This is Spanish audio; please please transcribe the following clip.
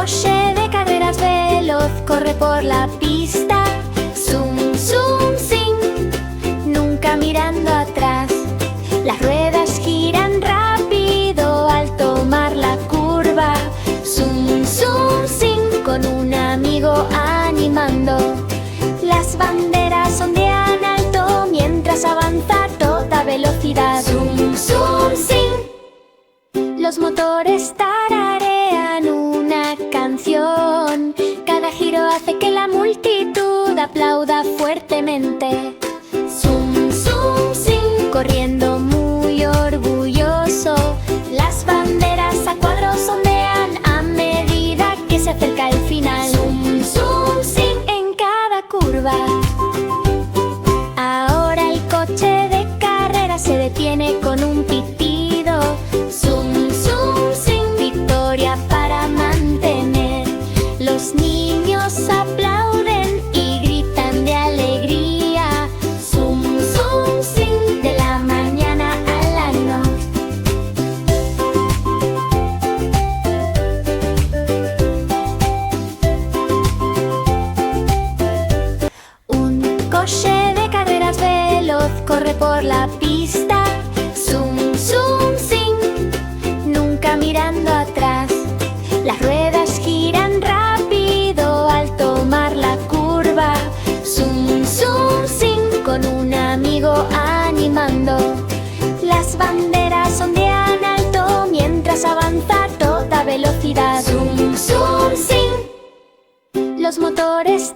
coche de carreras veloz corre por la pista. Zum, zum, zing, nunca mirando atrás. Las ruedas giran rápido al tomar la curva. Zum, zum, zing, con un amigo animando. Las banderas ondean alto mientras avanza a toda velocidad. Zum, zum, zing. Los motores tararean una canción. Cada giro hace que la multitud aplauda fuertemente. Zum, zum, zing, corriendo muy orgulloso. Las banderas a cuadros ondean a medida que se acerca el final. Zum, zum, zing, en cada curva. Ahora el coche de carrera se detiene con un pitido. Zum, zum, zing, victoria para mantener. Los niños aplauden y gritan de alegría. Zum, zum, zing, de la mañana a la noche. Un coche de carreras veloz corre por la pista. Zum, zum, zing, nunca mirando atrás. Las ruedas giran rápido al tomar la curva. Zum, zum, zing, con un amigo animando. Las banderas ondean alto mientras avanza a toda velocidad. Zum, zum, zing. Los motores